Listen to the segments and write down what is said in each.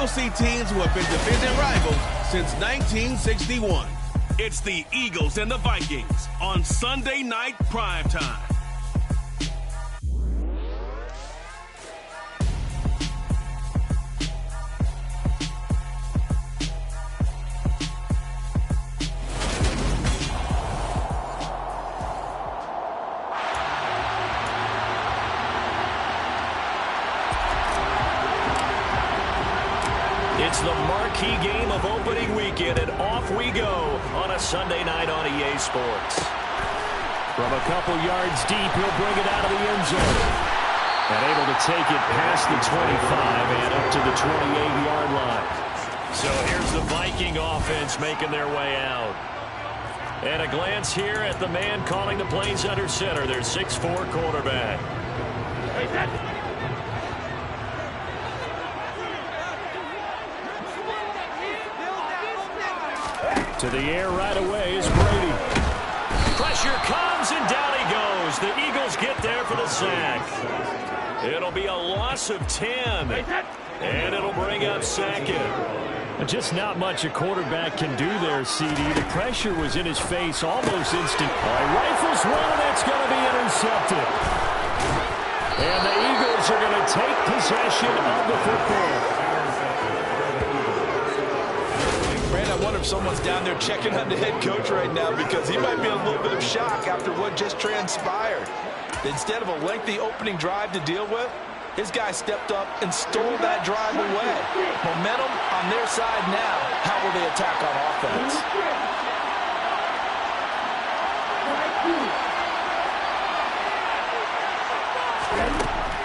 You'll see teams who have been division rivals since 1961. It's the Eagles and the Vikings on Sunday Night Primetime. It's the marquee game of opening weekend, and off we go on a Sunday night on EA Sports. From a couple yards deep, he'll bring it out of the end zone. And able to take it past the 25 and up to the 28-yard line. So here's the Viking offense making their way out. And a glance here at the man calling the plays under center, their 6'4" quarterback. To the air right away is Brady. Pressure comes, and down he goes. The Eagles get there for the sack. It'll be a loss of 10, and it'll bring up second. Just not much a quarterback can do there, CD. The pressure was in his face almost instant. Rifles one, and it's going to be intercepted. And the Eagles are going to take possession of the football. I wonder if someone's down there checking on the head coach right now, because he might be in a little bit of shock after what just transpired. Instead of a lengthy opening drive to deal with, his guy stepped up and stole that drive away. Momentum on their side now. How will they attack on offense?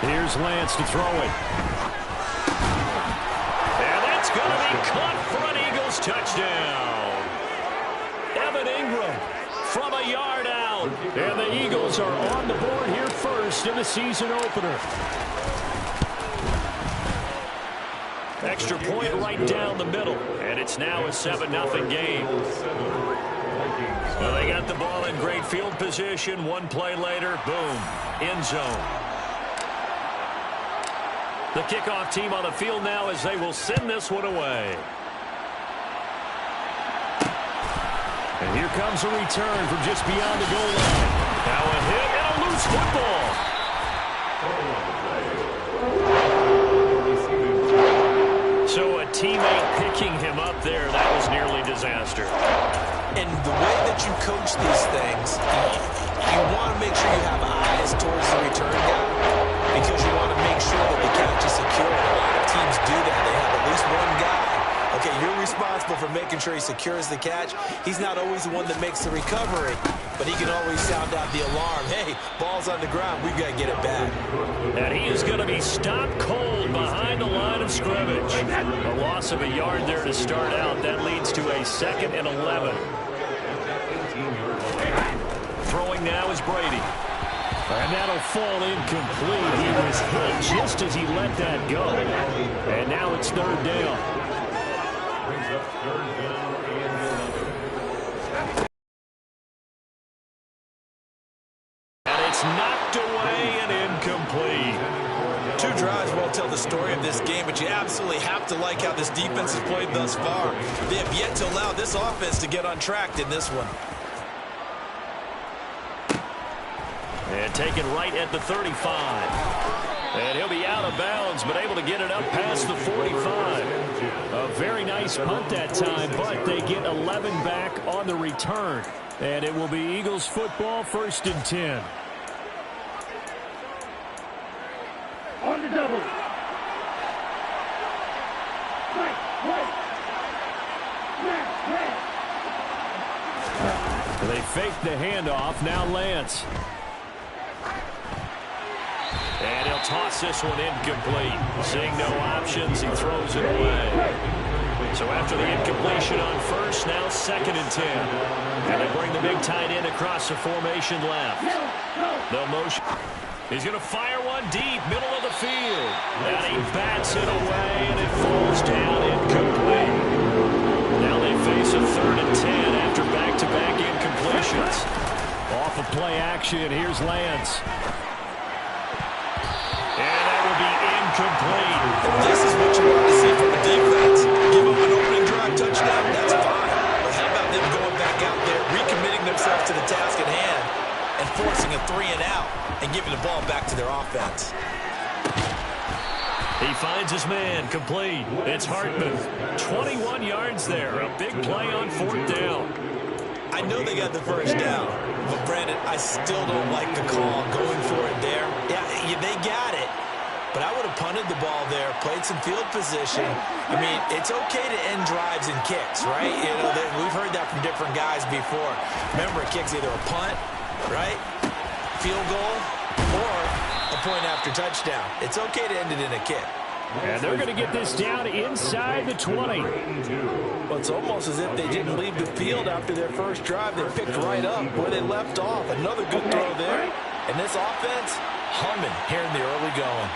Here's Lance to throw it. And that's going to be caught for an Eagles touchdown. Evan Ingram from a yard out. And the Eagles are on the board here first in the season opener. Extra point right down the middle. And it's now a 7-0 game. Well, they got the ball in great field position. One play later, boom, end zone. The kickoff team on the field now as they will send this one away. And here comes a return from just beyond the goal line. Now a hit and a loose football. So a teammate picking him up there, that was nearly disaster. And the way that you coach these things, you want to make sure you have eyes towards the return guy, because you want to make sure that the catch is secure. A lot of teams do that. They have at least one guy. Okay, you're responsible for making sure he secures the catch. He's not always the one that makes the recovery, but he can always sound out the alarm. Hey, ball's on the ground. We've got to get it back. And he is going to be stopped cold behind the line of scrimmage. A loss of a yard there to start out. That leads to a 2nd and 11. Throwing now is Brady. And that'll fall incomplete. He was hit just as he let that go. And now it's 3rd down. And it's knocked away and incomplete. 2 drives won't tell the story of this game, but you absolutely have to like how this defense has played thus far. They have yet to allow this offense to get on track in this one. And taken right at the 35. And he'll be out of bounds, but able to get it up past the 45. A very nice punt that time, but they get 11 back on the return. And it will be Eagles football, 1st and 10. On the double. They fake the handoff. Now Lance. And he'll toss this one incomplete. Seeing no options, he throws it away. So after the incompletion on first, now 2nd and 10. And they bring the big tight end across the formation left. They'll motion. He's going to fire one deep, middle of the field. And he bats it away, and it falls down incomplete. Now they face a 3rd and 10 after back-to-back incompletions. Off of play action, here's Lance. And that will be incomplete. This is what you want to see from a defense. themselves to the task at hand and forcing a 3 and out and giving the ball back to their offense. He finds his man, complete. It's Hartman. 21 yards there. A big play on 4th down. I know they got the first down, but Brandon, I still don't like the call going for it there. Yeah, they got it. But I would have punted the ball there, played some field position. I mean, it's okay to end drives and kicks, right? You know, we've heard that from different guys before. Remember, a kick's either a punt, right, field goal, or a point after touchdown. It's okay to end it in a kick. And they're going to get this down inside the 20. Well, it's almost as if they didn't leave the field after their first drive. They picked right up where they left off. Another good throw there. And this offense, humming here in the early going.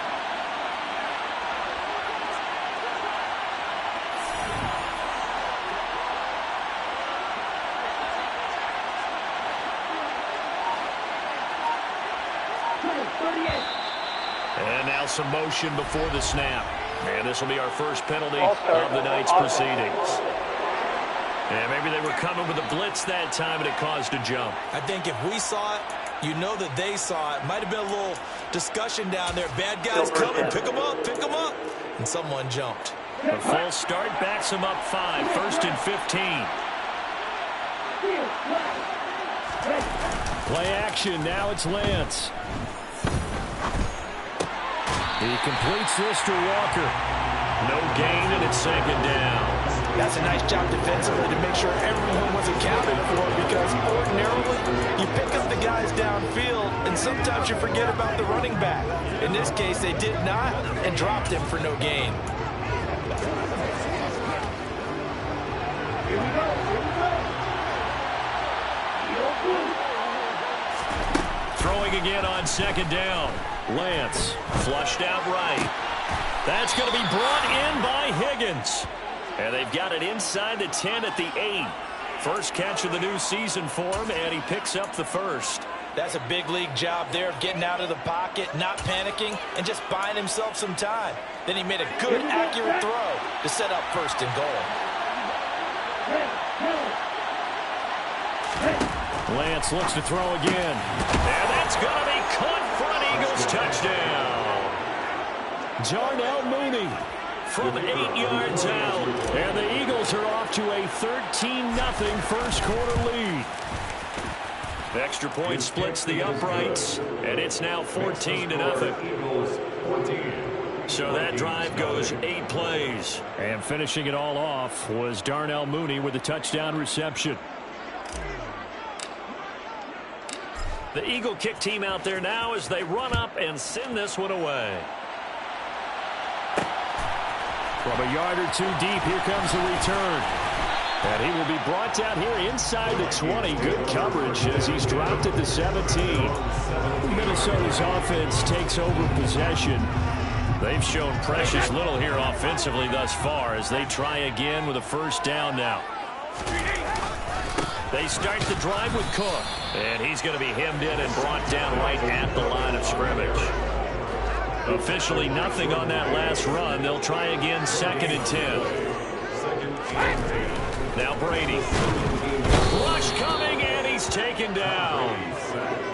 And now some motion before the snap. And this will be our first penalty of the night's proceedings. And maybe they were coming with a blitz that time and it caused a jump. I think if we saw it, you know that they saw it. Might have been a little discussion down there. Bad guys coming. Pick them up. Pick them up. And someone jumped. A full start backs them up 5. 1st and 15. Play action. Now it's Lance. He completes this to Walker. No gain, and it's 2nd down. That's a nice job defensively to make sure everyone was accounted for, because ordinarily you pick up the guys downfield and sometimes you forget about the running back. In this case, they did not and dropped him for no gain. Throwing again on 2nd down. Lance flushed out right. That's going to be brought in by Higgins. And they've got it inside the 10 at the 8. First catch of the new season for him, and he picks up the first. That's a big league job there of getting out of the pocket, not panicking, and just buying himself some time. Then he made a good, accurate throw to set up 1st and goal. Lance looks to throw again. And that's going to be caught for an Eagles touchdown. Darnell Mooney from 8 yards out. And the Eagles are off to a 13-0 first quarter lead. The extra point splits the uprights, and it's now 14-0. So that drive goes 8 plays. And finishing it all off was Darnell Mooney with a touchdown reception. The Eagle kick team out there now as they run up and send this one away. From a yard or 2 deep, here comes the return. And he will be brought down here inside the 20. Good coverage as he's dropped at the 17. Minnesota's offense takes over possession. They've shown precious little here offensively thus far as they try again with a 1st down now. They start the drive with Cook. And he's going to be hemmed in and brought down right at the line of scrimmage. Officially nothing on that last run. They'll try again 2nd and 10. Now Brady. Rush coming, and he's taken down.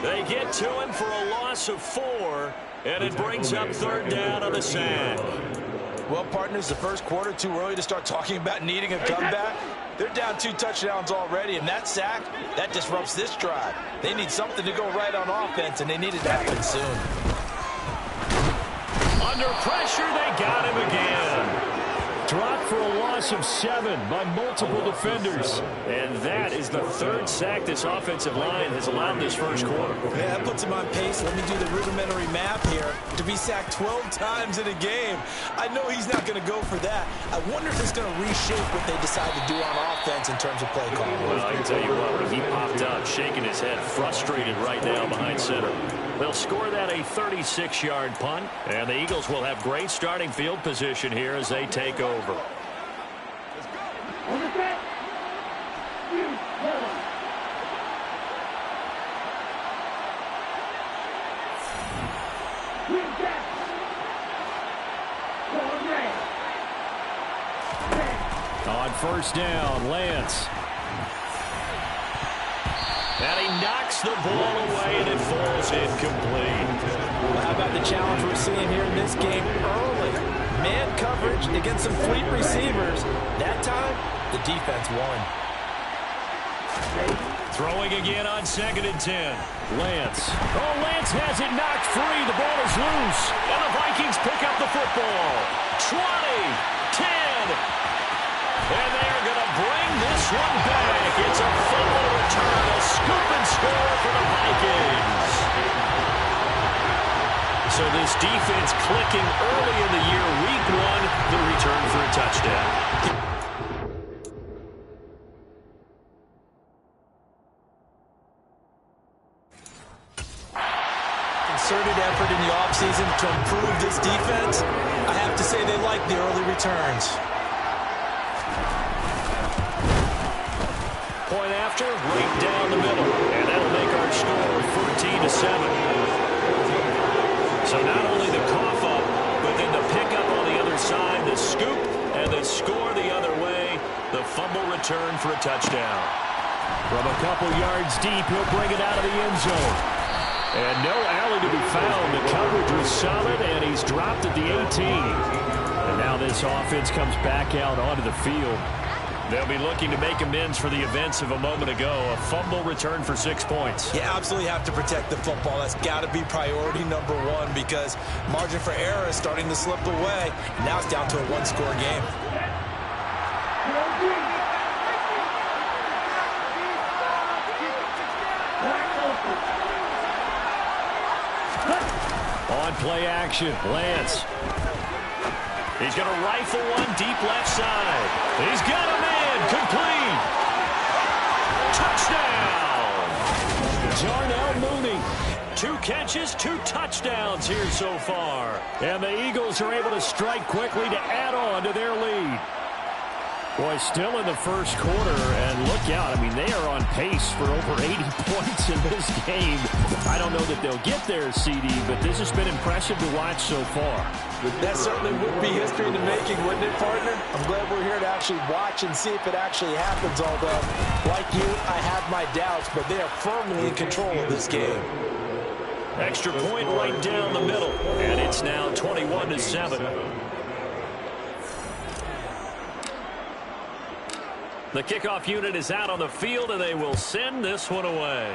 They get to him for a loss of 4, and it brings up 3rd down on the sack. Well, partners, the first quarter, too early to start talking about needing a comeback. They're down 2 touchdowns already, and that sack, that disrupts this drive. They need something to go right on offense, and they need it to happen soon. Under pressure, they got him again. Dropped for a loss of 7 by multiple defenders. And that is the 3rd sack this offensive line has allowed this first quarter. Yeah, that puts him on pace. Let me do the rudimentary math here. To be sacked 12 times in a game. I know he's not going to go for that. I wonder if it's going to reshape what they decide to do on offense in terms of play calling. Well, I can tell you what, when he popped up, shaking his head, frustrated right now behind center. They'll score that a 36-yard punt, and the Eagles will have great starting field position here as they take over. On 1st down, Lance. And he knocks the ball away, and it falls incomplete. Well, how about the challenge we're seeing here in this game early? Man coverage against some fleet receivers. That time, the defense won. Throwing again on 2nd and 10. Lance. Oh, Lance has it knocked free. The ball is loose. And the Vikings pick up the football. 20, 10. And they are going to bring this one back. It's a fumble return, a scoop and score for the Vikings. So this defense clicking early in the year, week 1, the return for a touchdown. Concerted effort in the offseason to improve this defense. I have to say they like the early returns. Point after, right down the middle. And that'll make our score 14-7. So not only the cough up, but then the pickup on the other side, the scoop, and the score the other way. The fumble return for a touchdown. From a couple yards deep, he'll bring it out of the end zone. And no alley to be found. The coverage was solid, and he's dropped at the 18. And now this offense comes back out onto the field. They'll be looking to make amends for the events of a moment ago. A fumble return for 6 points. You absolutely have to protect the football. That's got to be priority number 1 because margin for error is starting to slip away. Now it's down to a one-score game. On play action, Lance. He's going to rifle one deep left side. He's got a man, complete. Touchdown! Darnell Mooney. 2 catches, 2 touchdowns here so far. And the Eagles are able to strike quickly to add on to their lead. Boy, still in the first quarter, and look out. I mean, they are on pace for over 80 points in this game. I don't know that they'll get there, CD, but this has been impressive to watch so far. That certainly would be history in the making, wouldn't it, partner? I'm glad we're here to actually watch and see if it actually happens, although, like you, I have my doubts, but they are firmly in control of this game. Extra point right down the middle, and it's now 21-7. The kickoff unit is out on the field, and they will send this one away.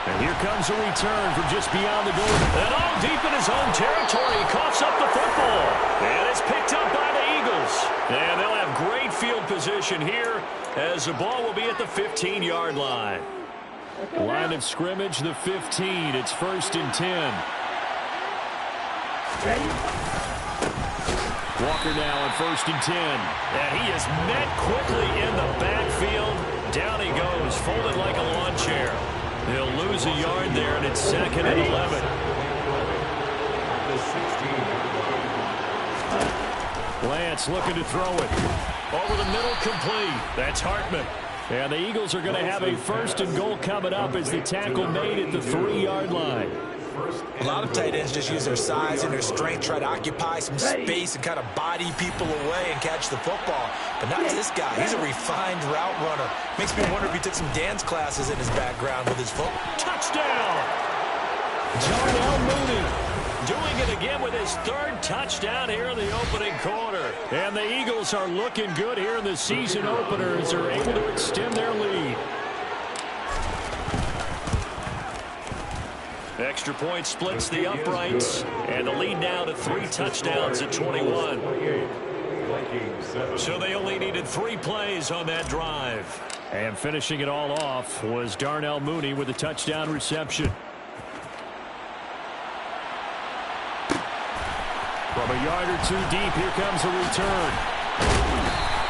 And here comes a return from just beyond the goal. And all deep in his own territory, he coughs up the football. And it's picked up by the Eagles. And they'll have great field position here as the ball will be at the 15-yard line. Line of scrimmage, the 15. It's 1st and 10. Walker now on 1st and 10. And he is met quickly in the backfield. Down he goes, folded like a lawn chair. He'll lose a yard there, and it's 2nd and 11. Lance looking to throw it. Over the middle, complete. That's Hartman. And the Eagles are going to have a 1st and goal coming up as the tackle made at the 3-yard line. A lot of tight ends just use their size and their strength, try to occupy some space and kind of body people away and catch the football. But not this guy. He's a refined route runner. Makes me wonder if he took some dance classes in his background with his foot. Touchdown! Darnell Mooney doing it again with his 3rd touchdown here in the opening quarter. And the Eagles are looking good here in the season opener as they're able to extend their lead. Extra point splits the uprights, and the lead now to 3 touchdowns at 21. So they only needed 3 plays on that drive. And finishing it all off was Darnell Mooney with a touchdown reception. From a yard or 2 deep, here comes a return.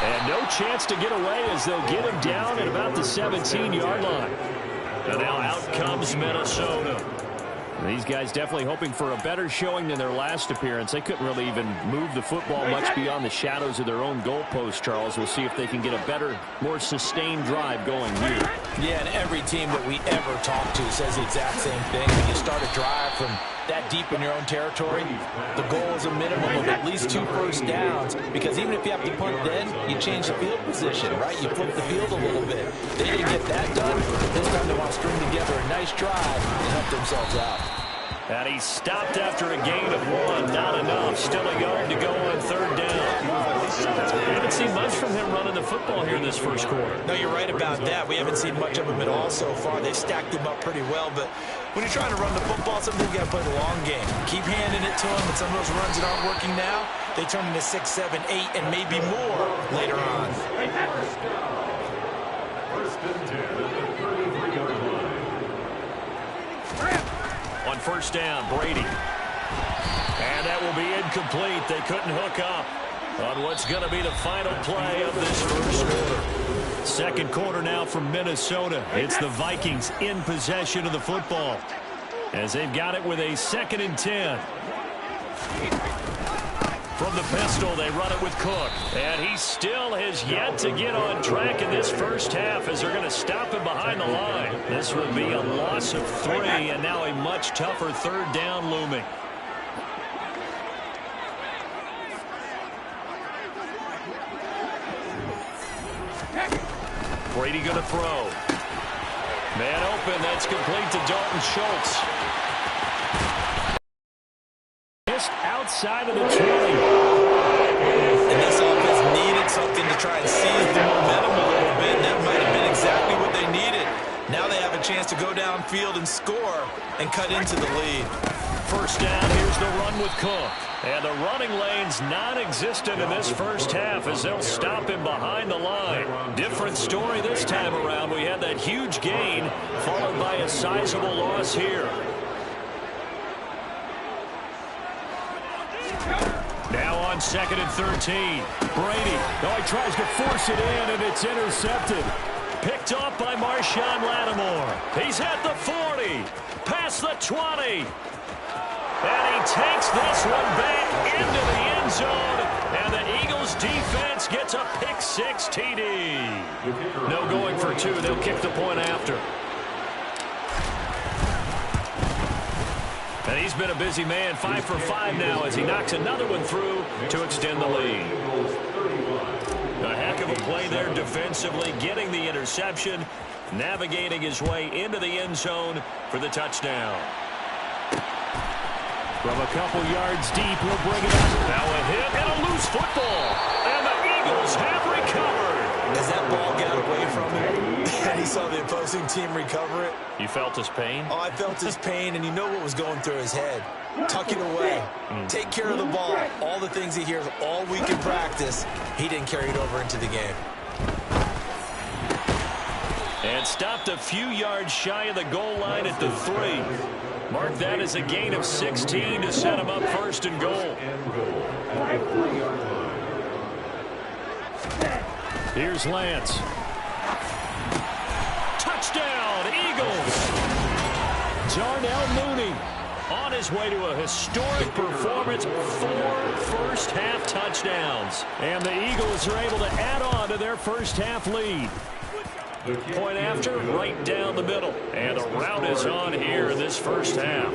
And no chance to get away as they'll get him down at about the 17-yard line. And now out comes Minnesota. These guys definitely hoping for a better showing than their last appearance. They couldn't really even move the football much beyond the shadows of their own goalpost, Charles. We'll see if they can get a better, more sustained drive going here. Yeah, and every team that we ever talk to says the exact same thing. When you start a drive from that deep in your own territory, the goal is a minimum of at least 2 first downs, because even if you have to punt then, you change the field position, right? You flip the field a little bit. They didn't get that done. This time they want to string together a nice drive and help themselves out. And he stopped after a gain of 1. Not enough. Still a yard to go on 3rd down. We haven't seen much from him running the football here in this first quarter. No, you're right about that. We haven't seen much of him at all so far. They've stacked him up pretty well, but when you're trying to run the football, sometimes you got to play the long game. Keep handing it to him, and some of those runs that aren't working now, they turn into 6, 7, 8, and maybe more later on. On 1st down, Brady. And that will be incomplete. They couldn't hook up on what's going to be the final play of this first quarter. 2nd quarter now from Minnesota. It's the Vikings in possession of the football, as they've got it with a 2nd and 10. From the pistol, they run it with Cook. And he still has yet to get on track in this first half, as they're going to stop him behind the line. This will be a loss of 3, and now a much tougher 3rd down looming. Brady going to throw. Man open. That's complete to Dalton Schultz. Just outside of the 20. And this offense needed something to try and seize the momentum a little bit, and that might have been exactly what they needed. Now they have a chance to go downfield and score and cut into the lead. 1st down, here's the run with Cook. And the running lane's non-existent in this first half, as they'll stop him behind the line. Different story this time around. We had that huge gain, followed by a sizable loss here. Now on 2nd and 13. Brady. Oh, he tries to force it in, and it's intercepted. Picked off by Marshawn Lattimore. He's at the 40. Past the 20. And he takes this one back into the end zone. And the Eagles defense gets a pick-6 TD. No going for 2. They'll kick the point after. And he's been a busy man, 5 for 5 now, as he knocks another one through to extend the lead. A heck of a play there defensively, getting the interception, navigating his way into the end zone for the touchdown. From a couple yards deep, he'll bring it up. Now a hit and a loose football. And the Eagles have recovered. As that ball got away from him, and he saw the opposing team recover it. You felt his pain? Oh, I felt his pain, and you know what was going through his head. Tuck it away. Take care of the ball. All the things he hears all week in practice, he didn't carry it over into the game. And stopped a few yards shy of the goal line at the 3. Mark that as a gain of 16 to set him up 1st and goal. Here's Lance. Touchdown, Eagles! Darnell Mooney on his way to a historic performance, 4 first-half touchdowns. And the Eagles are able to add on to their first-half lead. Point after, right down the middle. And the route is on here in this first half.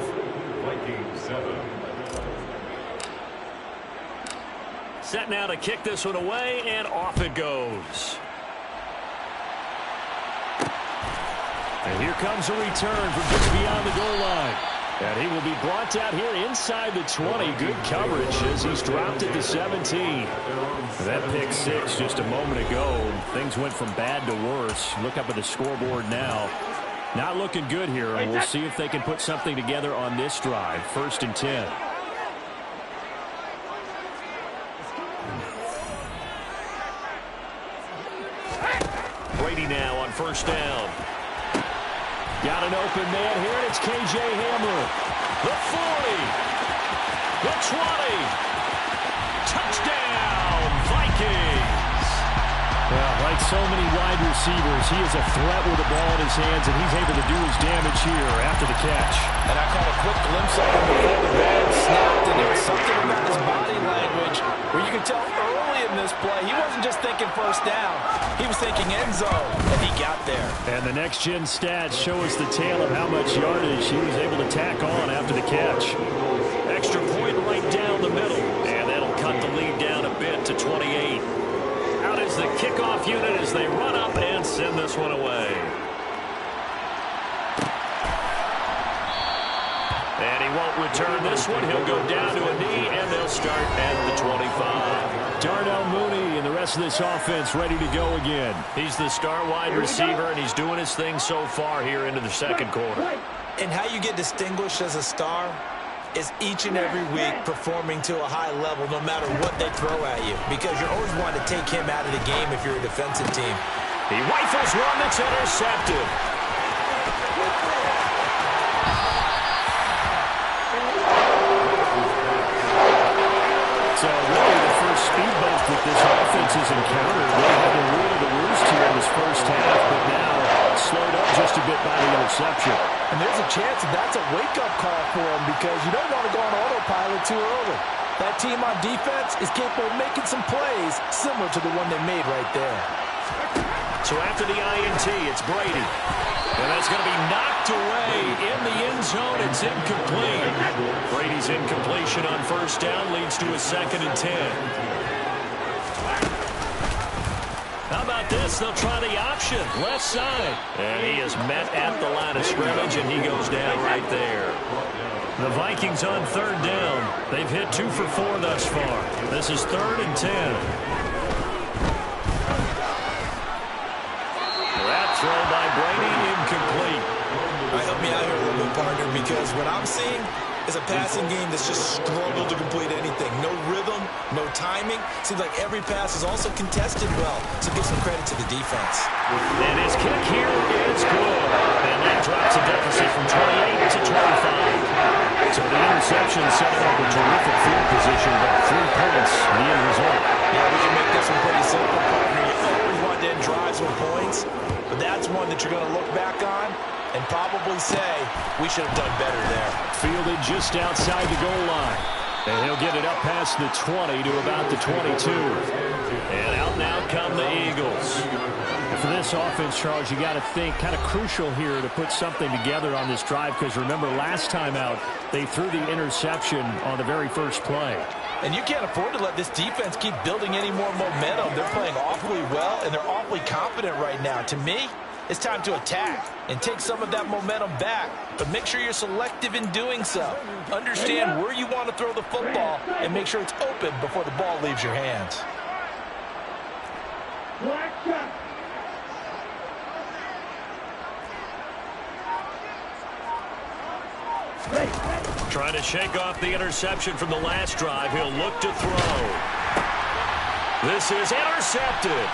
Set now to kick this one away, and off it goes. And here comes a return from just beyond the goal line. And he will be brought out here inside the 20. Good coverage as he's dropped at the 17. That pick-6 just a moment ago. Things went from bad to worse. Look up at the scoreboard now. Not looking good here, and we'll see if they can put something together on this drive. 1st and 10. Brady now on 1st down. Got an open man here, and it's K.J. Hamler. The 40. The 20. Touchdown, Vikings. Well, like With so many wide receivers, he is a threat with the ball in his hands, and he's able to do his damage here after the catch. And I caught a quick glimpse of him before the ball snapped, and there was something about his body language where you could tell early in this play he wasn't just thinking first down. He was thinking end zone, and he got there. And the next-gen stats show us the tale of how much yardage he was able to tack on after the catch. Extra point right down the middle, and that'll cut the lead down a bit to 28. Out is the kickoff unit as they run up and send this one away. And he won't return this one. He'll go down to a knee, and they'll start at the 25. Darnell Mooney and the rest of this offense ready to go again. He's the star wide receiver, and he's doing his thing so far here into the second quarter. And how you get distinguished as a star is each and every week performing to a high level no matter what they throw at you, because you're always wanting to take him out of the game if you're a defensive team. He rifles one that's intercepted. So really the first speed bump that this offense has encountered. They had the rule of the roost here in this first half, but now slowed up just a bit by the interception. And there's a chance that that's a wake-up call for him, because you don't want to go on autopilot too early. That team on defense is capable of making some plays similar to the one they made right there. So after the INT, it's Brady. And that's going to be knocked away in the end zone. It's incomplete. Brady's incompletion on first down leads to a 2nd and 10. How about this? They'll try the option. Left side. And he is met at the line of scrimmage, and he goes down right there. The Vikings on 3rd down. They've hit 2 for 4 thus far. This is 3rd and 10. That throw by Brady, incomplete. All right, help me out here a little bit, partner, because what I'm seeing is a passing game that's just struggled to complete anything. No rhythm, no timing. Seems like every pass is also contested well, so give some credit to the defense. And his kick here is good. And that drops a deficit from 28 to 25. So the interception setting up a terrific field position, but 3 points, the end result. Yeah, we can make this one pretty simple, partner. You always want to end drives with points, but that's one that you're going to look back on and probably say, we should have done better there. Fielded just outside the goal line. And he'll get it up past the 20 to about the 22. And out now come the Eagles. And for this offense, Charles, you got to think kind of crucial here to put something together on this drive, because remember last time out, they threw the interception on the very first play. And you can't afford to let this defense keep building any more momentum. They're playing awfully well, and they're awfully confident right now. To me, it's time to attack and take some of that momentum back, but make sure you're selective in doing so. Understand where you want to throw the football and make sure it's open before the ball leaves your hands. Trying to shake off the interception from the last drive. He'll look to throw. This is intercepted.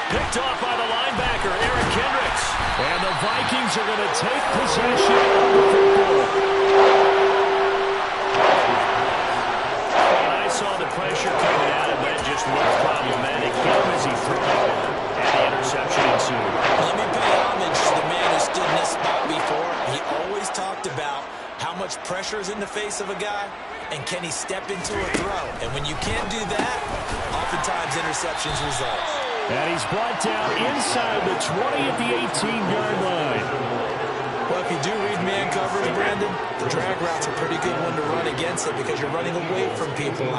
Picked off by the linebacker, Eric Kendricks. And the Vikings are going to take possession of the football. And I saw the pressure coming at him. That just looked problematic. Hit him as he threw it. And the interception ensued. Let me pay homage to the man who stood in this spot before. He always talked about how much pressure is in the face of a guy, and can he step into a throw? And when you can't do that, oftentimes interceptions result. And he's brought down inside the 20 at the 18-yard line. Well, if you do read man coverage, Brandon, the drag route's a pretty good one to run against it because you're running away from people.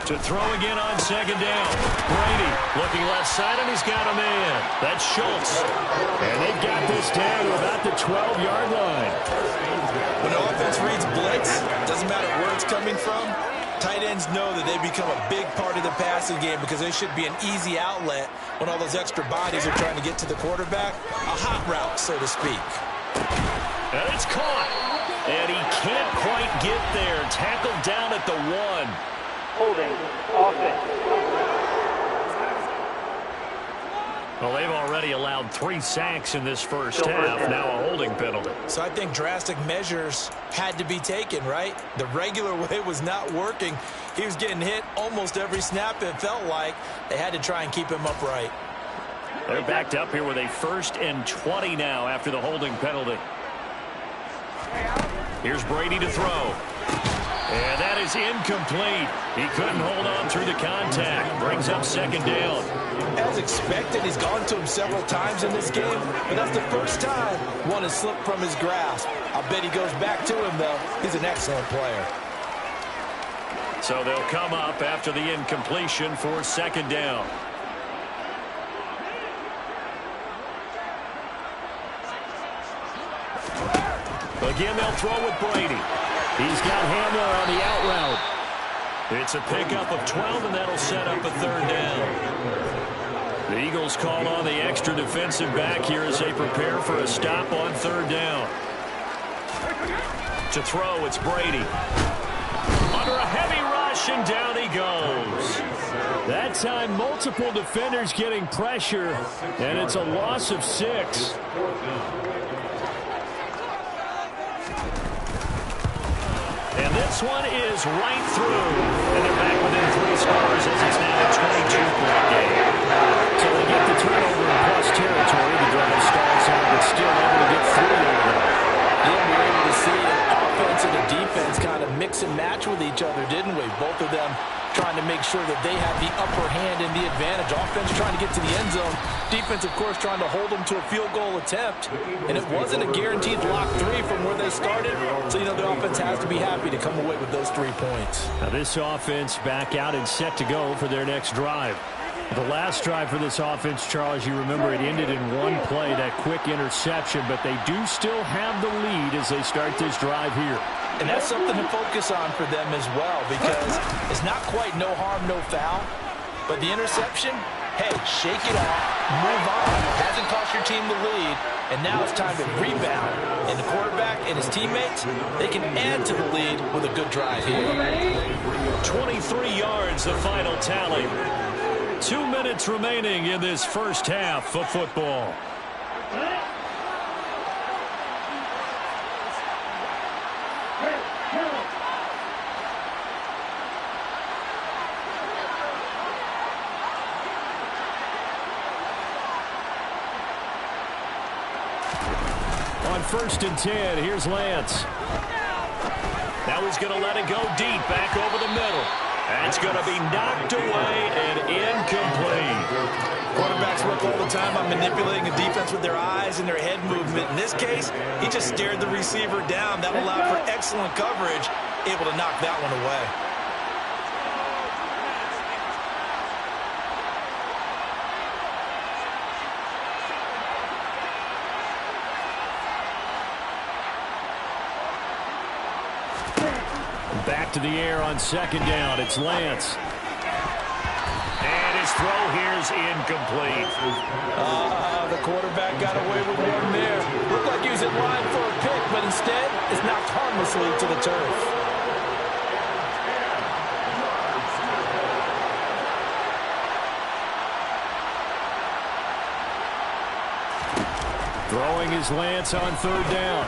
To throw again on 2nd down. Brady looking left side, and he's got a man. That's Schultz. And they've got this down to about the 12-yard line. When the offense reads blitz, doesn't matter where it's coming from, tight ends know that they become a big part of the passing game because they should be an easy outlet when all those extra bodies are trying to get to the quarterback. A hot route, so to speak. And it's caught. And he can't quite get there. Tackled down at the 1. Holding offense. Well, they've already allowed 3 sacks in this first half, now a holding penalty. So I think drastic measures had to be taken, right? The regular way was not working. He was getting hit almost every snap, it felt like. They had to try and keep him upright. They're backed up here with a 1st and 20 now after the holding penalty. Here's Brady to throw. And that is incomplete. He couldn't hold on through the contact. Brings up 2nd down. As expected, he's gone to him several times in this game, but that's the first time one has slipped from his grasp. I bet he goes back to him, though. He's an excellent player. So they'll come up after the incompletion for 2nd down. Again, they'll throw with Brady. He's got Hamler on the out route. It's a pickup of 12, and that'll set up a 3rd down. The Eagles call on the extra defensive back here as they prepare for a stop on 3rd down. To throw, it's Brady. Under a heavy rush, and down he goes. That time, multiple defenders getting pressure, and it's a loss of 6. And this one is right through. And they're back within 3 scores as it's now a 22-point game. So they get the turnover in plus territory. The drive stalls out, but still able to get 3 over there. Yeah, we were able to see an offense and a defense kind of mix and match with each other, didn't we? Both of them trying to make sure that they have the upper hand and the advantage. Offense trying to get to the end zone. Defense, of course, trying to hold them to a field goal attempt. And it wasn't a guaranteed lock 3 from where they started. So, you know, the offense has to be happy to come away with those 3 points. Now this offense back out and set to go for their next drive. The last drive for this offense, Charles, you remember it ended in 1 play, that quick interception, but they do still have the lead as they start this drive here. And that's something to focus on for them as well, because it's not quite no harm, no foul. But the interception, hey, shake it off, move on. It hasn't cost your team the lead, and now it's time to rebound. And the quarterback and his teammates, they can add to the lead with a good drive here. 23 yards, the final tally. 2 minutes remaining in this first half of football. On 1st and 10, here's Lance. Now he's going to let it go deep, back over the middle. That's going to be knocked away and incomplete. Quarterbacks work all the time on manipulating a defense with their eyes and their head movement. In this case, he just stared the receiver down. That allowed for excellent coverage, able to knock that one away. Back to the air on 2nd down. It's Lance. And his throw here's incomplete. The quarterback got away with one there. Looked like he was in line for a pick, but instead it's knocked harmlessly to the turf. Throwing is Lance on 3rd down.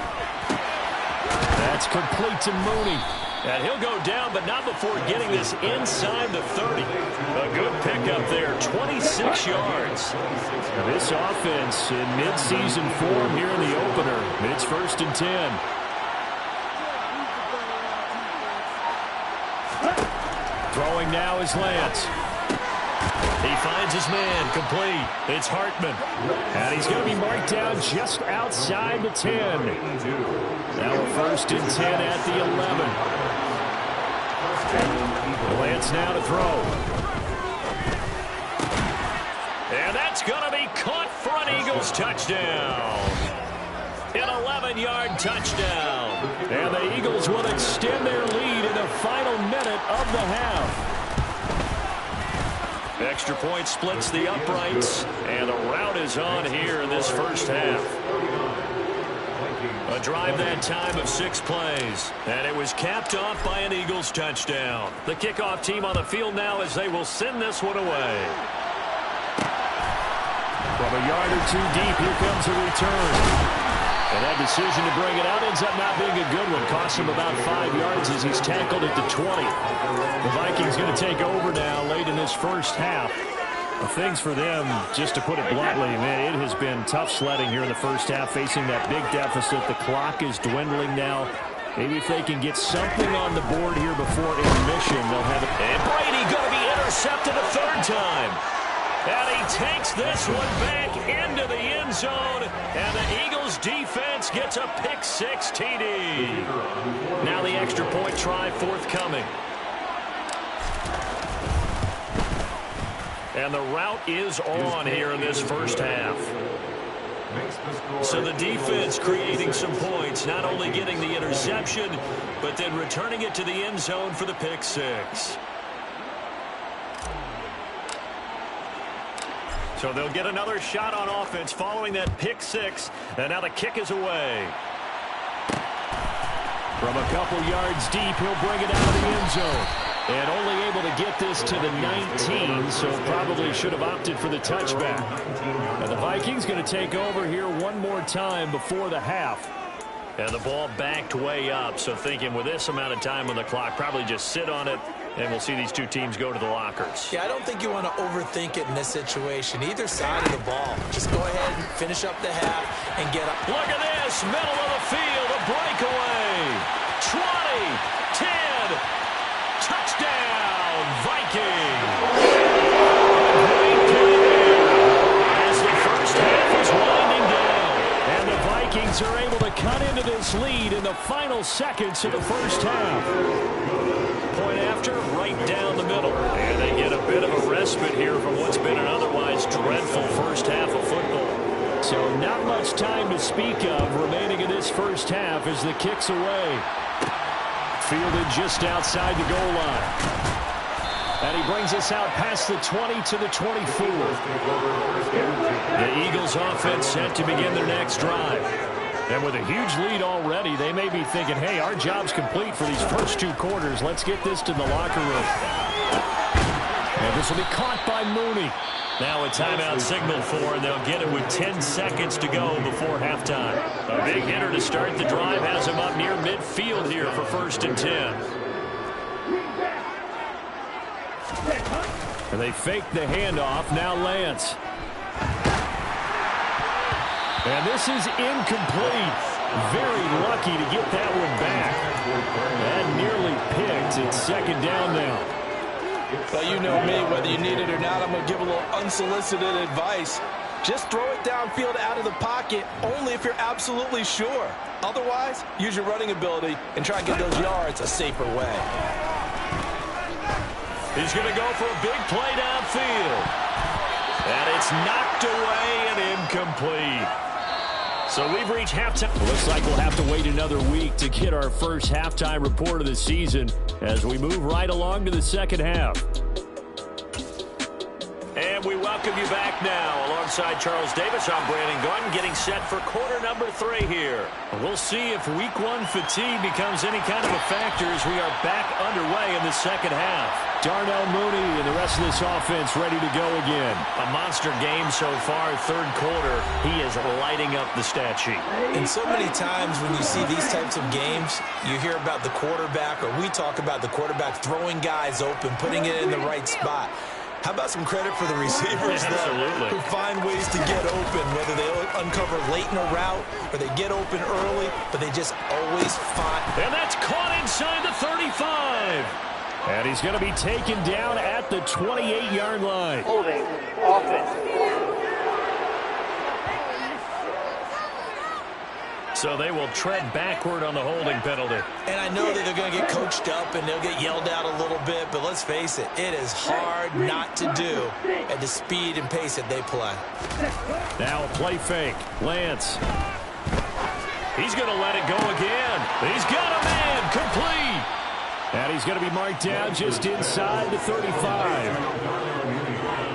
That's complete to Mooney. And he'll go down, but not before getting this inside the 30. A good pickup there, 26 yards. Now this offense in midseason form here in the opener. It's 1st and 10. Throwing now is Lance. He finds his man, complete. It's Hartman. And he's going to be marked down just outside the 10. Now a 1st and 10 at the 11. Lance now to throw. And that's going to be caught for an Eagles touchdown. An 11-yard touchdown. And the Eagles will extend their lead in the final minute of the half. Extra point splits the uprights, and the rout is on here in this first half. A drive that time of 6 plays, and it was capped off by an Eagles touchdown. The kickoff team on the field now as they will send this one away. yard or two deep. Here comes a return. And that decision to bring it out ends up not being a good one. Costs him about 5 yards as he's tackled at the 20. The Vikings going to take over now late in this first half. Things for them, just to put it bluntly, man, it has been tough sledding here in the first half, facing that big deficit. The clock is dwindling now. Maybe if they can get something on the board here before intermission, they'll have it. And Brady going to be intercepted a third time. And he takes this one back into the end zone. And the Eagles defense gets a pick-6 TD. Now the extra point try forthcoming. And the route is on here in this first half. So the defense creating some points, not only getting the interception, but then returning it to the end zone for the pick-6. So they'll get another shot on offense following that pick-6. And now the kick is away. From a couple yards deep, he'll bring it out of the end zone. And only able to get this to the 19, so probably should have opted for the touchback. Now the Vikings going to take over here one more time before the half. And the ball backed way up, so thinking with this amount of time on the clock, probably just sit on it, and we'll see these two teams go to the lockers. Yeah, I don't think you want to overthink it in this situation. Either side of the ball. Just go ahead and finish up the half and get up. Look at this, middle of the field, a breakaway. 20, 10, touchdown, Vikings. Great play there as the first half is winding down. And the Vikings are able to cut into this lead in the final seconds of the first half. Point after, right down the middle. And they get a bit of a respite here from what's been an otherwise dreadful first half of football. So not much time to speak of remaining in this first half as the kick's away. Fielded just outside the goal line. And he brings us out past the 20 to the 24. The Eagles offense set to begin their next drive. And with a huge lead already, they may be thinking, hey, our job's complete for these first two quarters. Let's get this to the locker room. And this will be caught by Mooney. Now a timeout signal for, and they'll get it with 10 seconds to go before halftime. A big hitter to start the drive has him up near midfield here for 1st and 10. And they fake the handoff. Now Lance. And this is incomplete. Very lucky to get that one back. That nearly picked. It's 2nd down now. Well, you know me, whether you need it or not, I'm going to give a little unsolicited advice. Just throw it downfield out of the pocket only if you're absolutely sure. Otherwise, use your running ability and try and get those yards a safer way. He's going to go for a big play downfield. And it's knocked away and incomplete. So we've reached halftime. Looks like we'll have to wait another week to get our first halftime report of the season as we move right along to the second half. And we welcome you back now. Alongside Charles Davis, I'm Brandon Gordon, getting set for quarter number 3 here. We'll see if week 1 fatigue becomes any kind of a factor as we are back underway in the second half. Darnell Mooney and the rest of this offense ready to go again. A monster game so far, 3rd quarter. He is lighting up the stat sheet. And so many times when you see these types of games, you hear about the quarterback, or we talk about the quarterback throwing guys open, putting it in the right spot. How about some credit for the receivers who find ways to get open, whether they uncover late in a route or they get open early, but they just always find. And that's caught inside the 35. And he's going to be taken down at the 28-yard line. Holding offense. So they will tread backward on the holding penalty. And I know that they're going to get coached up and they'll get yelled at a little bit, but let's face it, it is hard not to do at the speed and pace that they play. Now a play fake. Lance. He's going to let it go again. He's got a man complete. And he's going to be marked down just inside the 35.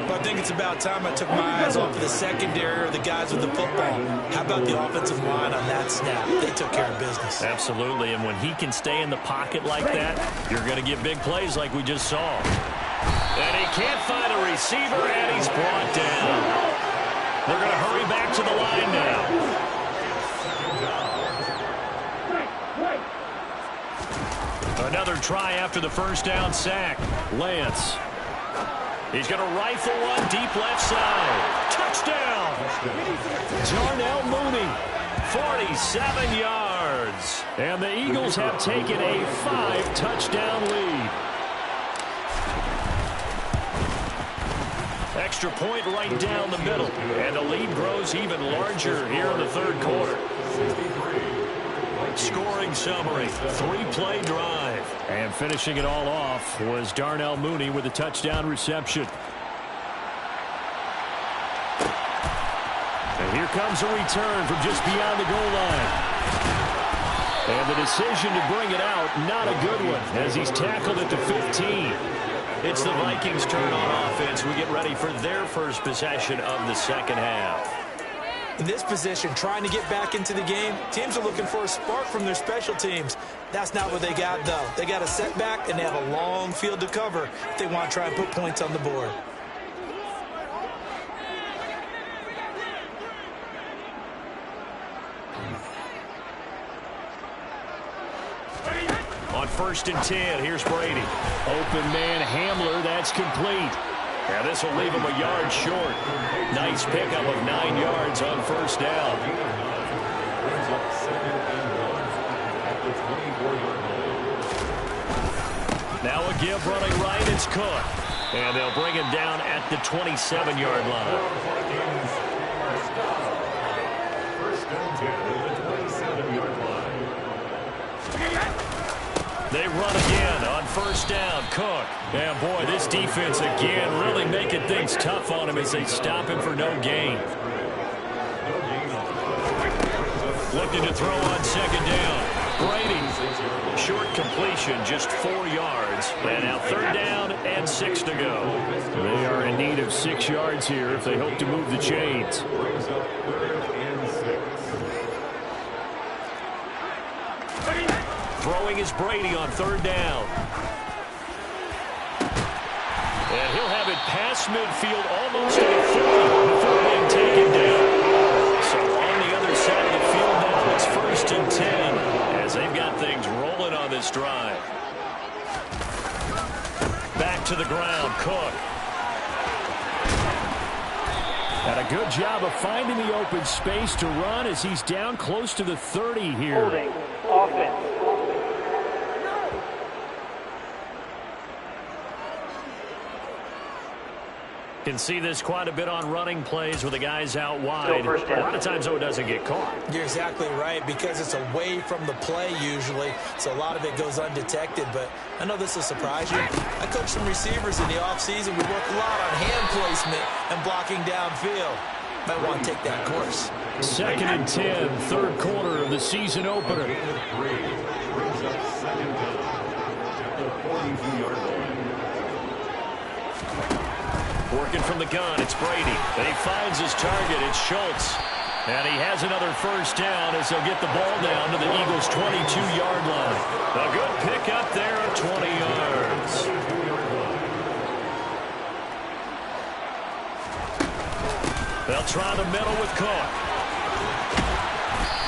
But I think it's about time I took my eyes off of the secondary or the guys with the football. How about the offensive line on that snap? They took care of business. Absolutely, and when he can stay in the pocket like that, you're going to get big plays like we just saw. And he can't find a receiver, and he's brought down. They're going to hurry back to the line now. Another try after the first down sack. Lance. He's going to rifle one deep left side. Touchdown! Darnell Mooney, 47 yards. And the Eagles have taken a 5-touchdown lead. Extra point right down the middle. And the lead grows even larger here in the third quarter. Scoring summary, 3-play drive. And finishing it all off was Darnell Mooney with a touchdown reception. And here comes a return from just beyond the goal line. And the decision to bring it out, not a good one, as he's tackled at the 15. It's the Vikings' turn on offense. We get ready for their first possession of the second half. In this position, trying to get back into the game, teams are looking for a spark from their special teams. That's not what they got, though. They got a setback, and they have a long field to cover if they want to try and put points on the board. On 1st and 10, here's Brady. Open man Hamler, that's complete. And this will leave him a yard short. Nice pickup of 9 yards on first down. Now a give running right, it's Cook. And they'll bring him down at the 27-yard line. They run again on first down. Cook. And boy, this defense again really making things tough on him as they stop him for no gain. Looking to throw on second down. Brady. Short completion, just 4 yards. And now third down and 6 to go. They are in need of 6 yards here if they hope to move the chains. Throwing is Brady on third down. And he'll have it past midfield almost to the 40 before being taken down. So on the other side of the field now, it's 1st and 10 as they've got things rolling on this drive. Back to the ground, Cook. And a good job of finding the open space to run as he's down close to the 30 here. Holding offense. Can see this quite a bit on running plays with the guys out wide. A lot of times, though, it doesn't get caught. You're exactly right, because it's away from the play usually, so a lot of it goes undetected. But I know this will surprise you. I coach some receivers in the offseason. We work a lot on hand placement and blocking downfield. Might want to take that course. 2nd and 10, third quarter of the season opener. Working from the gun, it's Brady. And he finds his target, it's Schultz. And he has another first down as they'll get the ball down to the Eagles' 22-yard line. A good pickup there of 20 yards. They'll try the middle with Cook.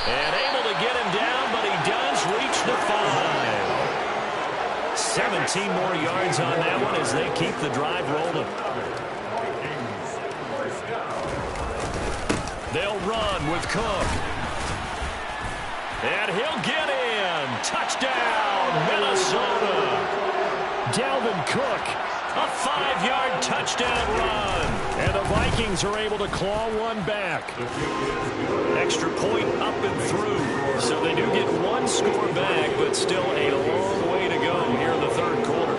And able to get him down, but he does reach the 5. 17 more yards on that one as they keep the drive rolling. They'll run with Cook. And he'll get in. Touchdown, Minnesota. Dalvin Cook, a 5-yard touchdown run. And the Vikings are able to claw one back. Extra point up and through. So they do get one score back, but still a long way to go here in the third quarter.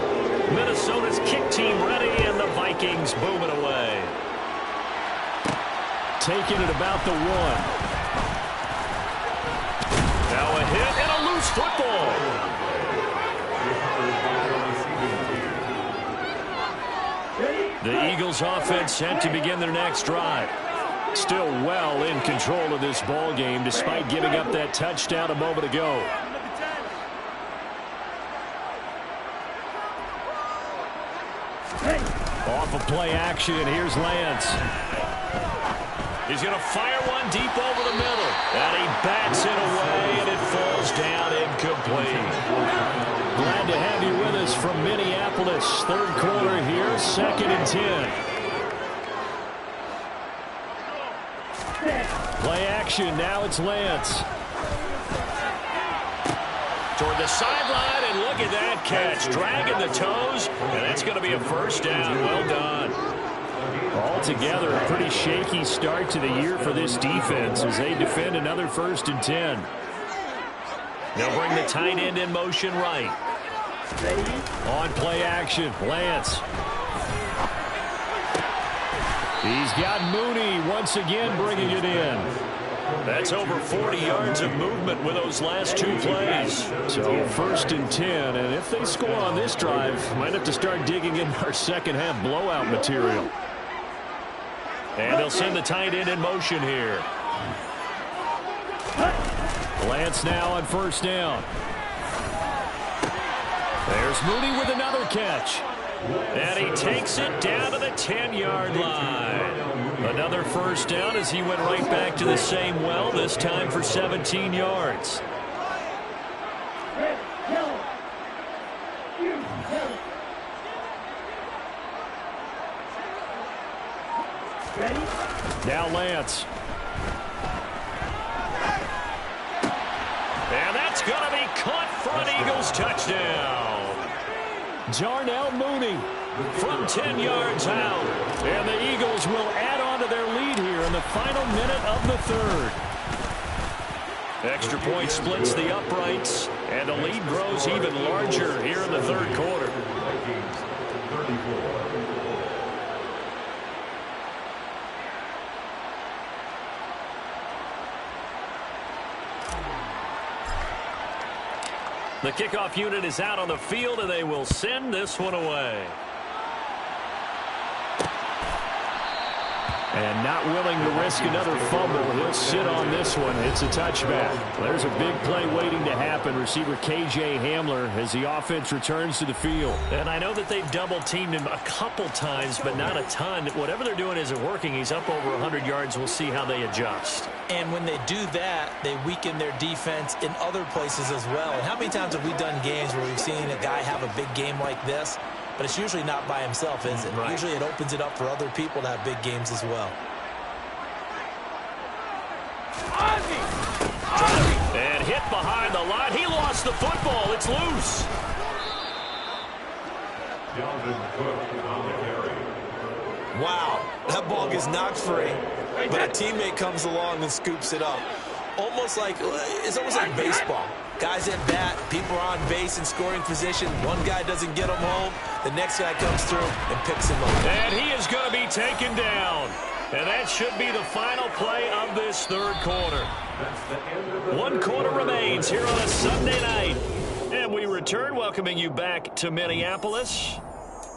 Minnesota's kick team ready, and the Vikings booming away. Taking it about the 1. Now a hit and a loose football. The Eagles offense set to begin their next drive. Still well in control of this ball game despite giving up that touchdown a moment ago. Off of play action, here's Lance. He's going to fire one deep over the middle. And he bats it away, and it falls down incomplete. Glad to have you with us from Minneapolis. Third quarter here, 2nd and 10. Play action, now it's Lance. Toward the sideline, and look at that catch. Dragging the toes, and that's going to be a first down. Well done. Altogether, a pretty shaky start to the year for this defense as they defend another 1st and 10. They'll bring the tight end in motion right. On play action, Lance. He's got Mooney once again bringing it in. That's over 40 yards of movement with those last 2 plays. So 1st and 10, and if they score on this drive, might have to start digging in our second half blowout material. And they'll send the tight end in motion here. Lance now on 1st down. There's Mooney with another catch. And he takes it down to the 10-yard line. Another first down as he went right back to the same well, this time for 17 yards. Now Lance. And that's going to be caught for an Eagles touchdown. Jarnell Mooney from 10 yards out. And the Eagles will add on to their lead here in the final minute of the 3rd. Extra point splits the uprights, and the lead grows even larger here in the 3rd quarter. The kickoff unit is out on the field, and they will send this one away. And not willing to risk another fumble. He'll sit on this one. It's a touchback. There's a big play waiting to happen. Receiver K.J. Hamler as the offense returns to the field. And I know that they've double-teamed him a couple times, but not a ton. Whatever they're doing isn't working. He's up over 100 yards. We'll see how they adjust. And when they do that, they weaken their defense in other places as well. And how many times have we done games where we've seen a guy have a big game like this? But it's usually not by himself, is it? Right. Usually it opens it up for other people to have big games as well. And hit behind the line. He lost the football. It's loose. Wow, that ball gets knocked free, but a teammate comes along and scoops it up. It's almost like baseball. Guys at bat, people are on base in scoring position. One guy doesn't get him home. The next guy comes through and picks him up. And he is going to be taken down. And that should be the final play of this 3rd quarter. 1 quarter remains here on a Sunday night. And we return, welcoming you back to Minneapolis.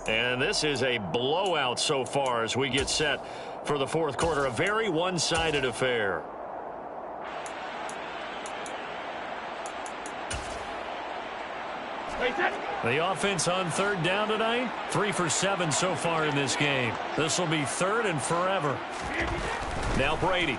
And this is a blowout so far as we get set for the 4th quarter. A very one-sided affair. The offense on 3rd down tonight, 3 for 7 so far in this game. This will be 3rd and forever. Now Brady.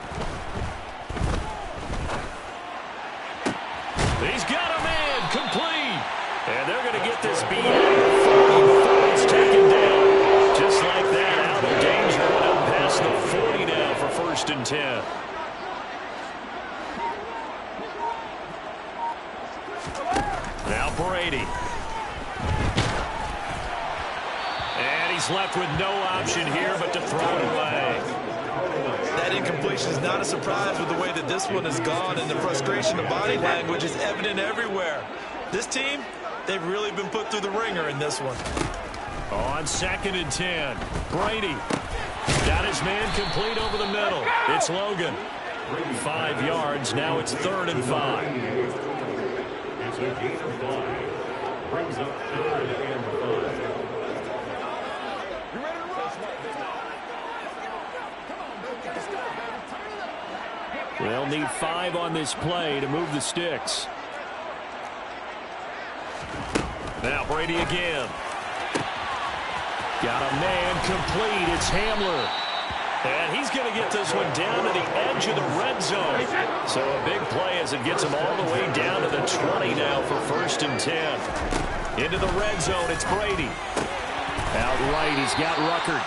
He's got a man complete. And they're going to get this beat. 44 is taken down. Just like that, out of danger. And up past the 40 now for 1st and 10. Now Brady. And he's left with no option here but to throw it away. That incompletion is not a surprise with the way that this one has gone, and the frustration of body language is evident everywhere. This team, they've really been put through the ringer in this one. On 2nd and 10, Brady got his man complete over the middle. It's Logan. 5 yards, now it's 3rd and 5. Brings up 3rd and 5. They'll need 5 on this play to move the sticks. Now Brady again. Got a man complete. It's Hamler. And he's going to get this one down to the edge of the red zone. So a big play as it gets him all the way down to the 20 now for 1st and 10. Into the red zone, it's Brady. Out right, he's got Ruckert.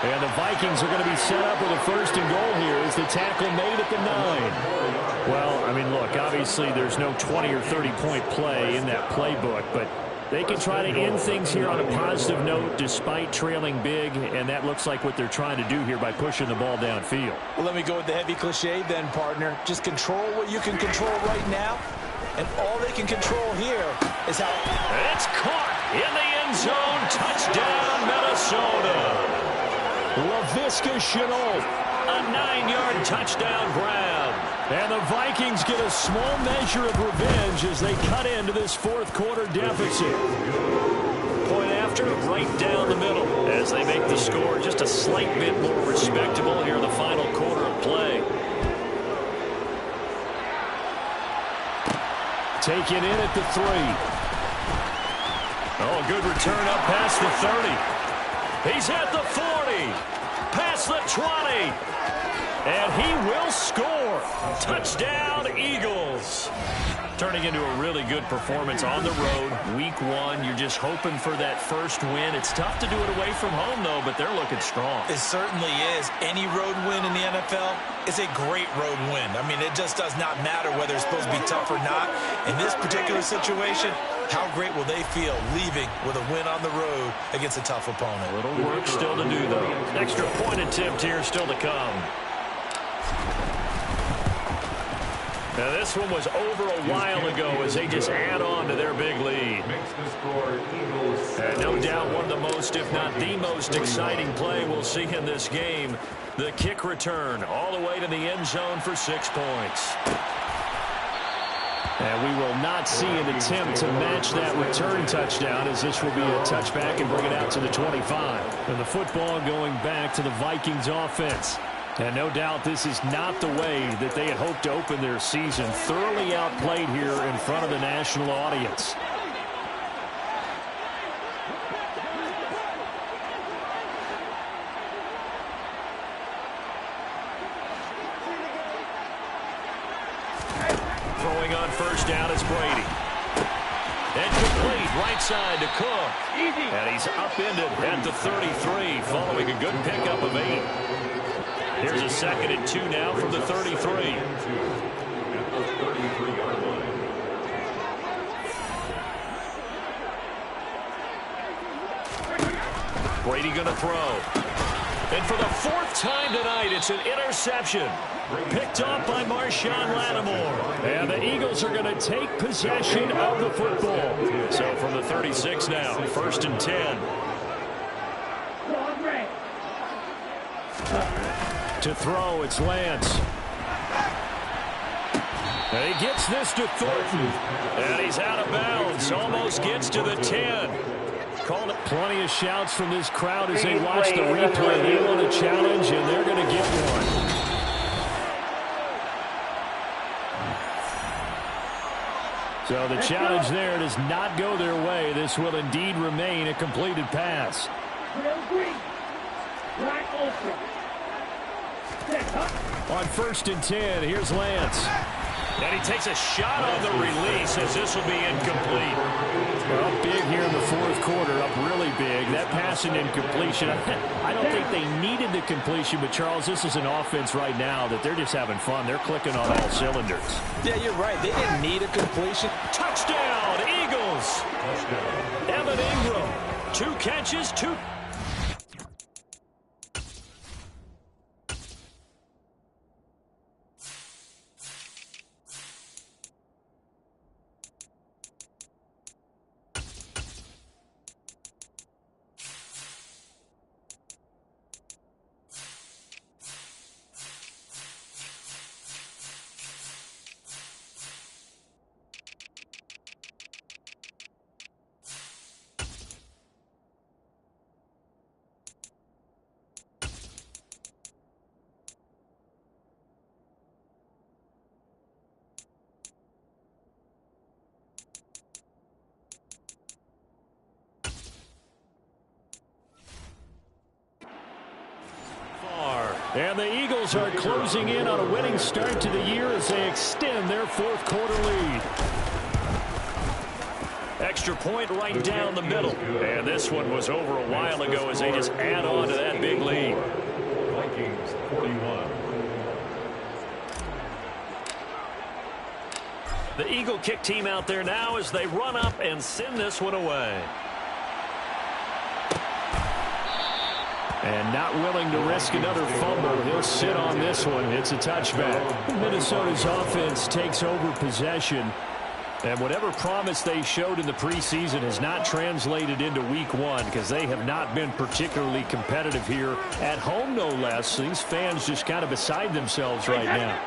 And the Vikings are going to be set up with a 1st and goal here as the tackle made at the 9. Well, I mean, look, obviously there's no 20 or 30-point play in that playbook, but they can try to end things here on a positive note despite trailing big, and that looks like what they're trying to do here by pushing the ball downfield. Well, let me go with the heavy cliche then, partner. Just control what you can control right now, and all they can control here is how... It's caught in the end zone. Touchdown, Minnesota. Laviska Shenault, a 9-yard touchdown grab. And the Vikings get a small measure of revenge as they cut into this 4th quarter deficit. Point after, right down the middle as they make the score just a slight bit more respectable here in the final quarter of play. Taken in at the 3. Oh, good return up past the 30. He's at the 40. Past the 20. And he will score. Touchdown, Eagles. Turning into a really good performance on the road. Week 1, you're just hoping for that first win. It's tough to do it away from home, though, but they're looking strong. It certainly is. Any road win in the NFL is a great road win. I mean, it just does not matter whether it's supposed to be tough or not. In this particular situation, how great will they feel leaving with a win on the road against a tough opponent? A little work still to do, though. Extra point attempt here still to come. Now, this one was over a while ago as they just add on to their big lead. And no doubt one of the most, if not the most exciting play we'll see in this game. The kick return all the way to the end zone for 6 points. And we will not see an attempt to match that return touchdown as this will be a touchback and bring it out to the 25. And the football going back to the Vikings offense. And no doubt this is not the way that they had hoped to open their season. Thoroughly outplayed here in front of the national audience. Throwing on 1st down is Brady. And complete right side to Cook. And he's upended at the 33 following a good pickup of 8. Here's a 2nd and 2 now from the 33. Brady going to throw. And for the 4th time tonight, it's an interception. Picked off by Marshawn Lattimore. And the Eagles are going to take possession of the football. So from the 36 now, 1st and 10. To throw, it's Lance. And he gets this to Thornton. And he's out of bounds. Almost gets to the 10. Called it. Plenty of shouts from this crowd as they watch the replay. They want a challenge, and they're going to get one. So the challenge there does not go their way. This will indeed remain a completed pass. On 1st and 10, here's Lance. And he takes a shot on the release as this will be incomplete. Well, big here in the 4th quarter, up really big. That pass and incompletion. I don't think they needed the completion, but Charles, this is an offense right now that they're just having fun. They're clicking on all cylinders. Yeah, you're right. They didn't need a completion. Touchdown, Eagles. Evan Ingram, 2 catches, 2. And the Eagles are closing in on a winning start to the year as they extend their fourth quarter lead. Extra point right down the middle. And this one was over a while ago as they just add on to that big lead. Vikings 41. The Eagle kick team out there now as they run up and send this one away. And not willing to risk another fumble. He'll sit on this one. It's a touchback. Minnesota's offense takes over possession. And whatever promise they showed in the preseason has not translated into week one because they have not been particularly competitive here at home, no less. These fans just kind of beside themselves right now.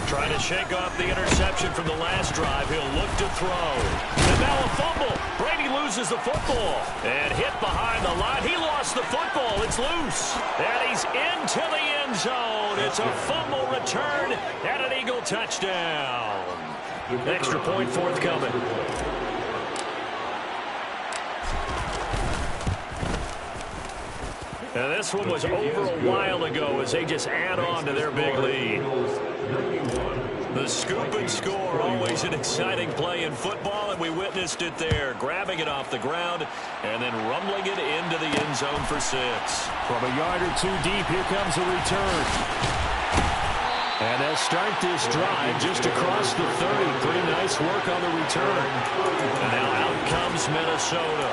Trying to shake off the interception from the last drive. He'll look to throw. And now a fumble. Brady loses the football. And hit behind the line. He lost the football. It's loose. And he's into the end zone. It's a fumble return and an Eagle touchdown. Extra point forthcoming. And this one was over a while ago as they just add on to their big lead. The scoop and score, always an exciting play in football, and we witnessed it there. Grabbing it off the ground and then rumbling it into the end zone for 6. From a yard or two deep, here comes the return. And they'll start this drive just across the 30. Pretty nice work on the return. And now out comes Minnesota.